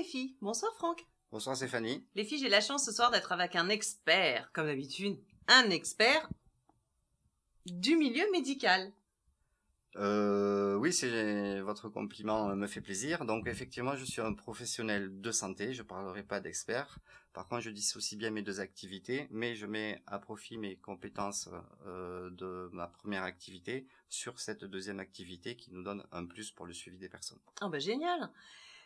les filles. Bonsoir Franck. Bonsoir Stéphanie. Les filles, j'ai la chance ce soir d'être avec un expert, comme d'habitude, un expert du milieu médical. Oui, votre compliment me fait plaisir. Donc effectivement, je suis un professionnel de santé. Je parlerai pas d'expert. Par contre, je dissocie bien mes deux activités, mais je mets à profit mes compétences de ma première activité sur cette deuxième activité qui nous donne un plus pour le suivi des personnes. Oh ben génial.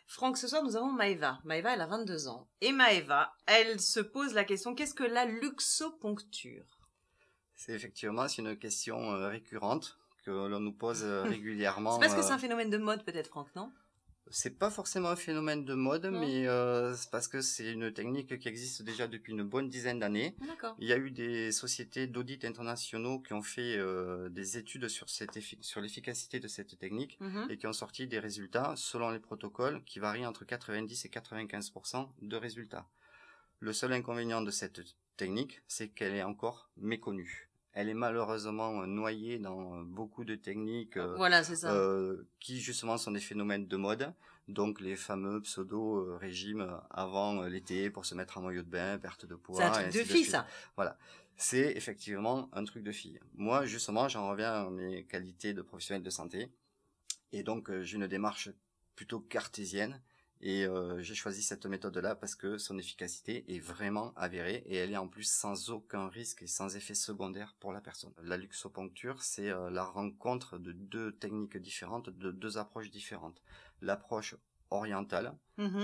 Franck, ce soir, nous avons Maëva. Maëva, elle a 22 ans. Et Maëva, elle se pose la question, qu'est-ce que la luxoponcture? C'est une question récurrente que l'on nous pose régulièrement. C'est parce que c'est un phénomène de mode peut-être, Franck, non? C'est pas forcément un phénomène de mode, mais c'est parce que c'est une technique qui existe déjà depuis une bonne dizaine d'années. D'accord. Il y a eu des sociétés d'audit internationaux qui ont fait des études sur l'efficacité de cette technique et qui ont sorti des résultats selon les protocoles qui varient entre 90 et 95% de résultats. Le seul inconvénient de cette technique, c'est qu'elle est encore méconnue. Elle est malheureusement noyée dans beaucoup de techniques voilà, c'est ça. qui justement sont des phénomènes de mode. Donc les fameux pseudo-régimes avant l'été pour se mettre en maillot de bain, perte de poids. C'est un truc de fille, ça. Voilà. C'est effectivement un truc de fille. Moi, justement, j'en reviens à mes qualités de professionnel de santé. Et donc, j'ai une démarche plutôt cartésienne. Et j'ai choisi cette méthode-là parce que son efficacité est vraiment avérée et elle est en plus sans aucun risque et sans effet secondaire pour la personne. La luxoponcture, c'est la rencontre de deux techniques différentes, de deux approches différentes. L'approche orientale,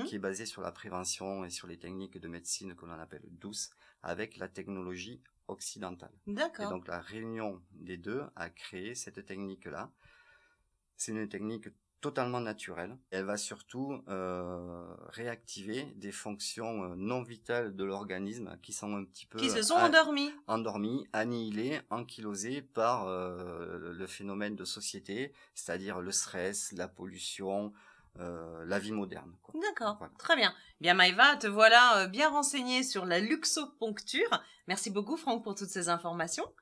qui est basée sur la prévention et sur les techniques de médecine que l'on appelle douces, avec la technologie occidentale. D'accord. Et donc la réunion des deux a créé cette technique-là. C'est une technique totalement naturelle. Elle va surtout réactiver des fonctions non vitales de l'organisme qui sont un petit peu... Qui se sont endormies. Endormies, annihilées, ankylosées par le phénomène de société, c'est-à-dire le stress, la pollution, la vie moderne. D'accord, voilà. Très bien. Bien Maëva, te voilà bien renseignée sur la luxoponcture. Merci beaucoup Franck pour toutes ces informations.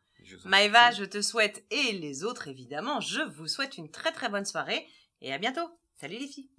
Maëva, je te souhaite, et les autres évidemment, je vous souhaite une très très bonne soirée. Et à bientôt. Salut les filles.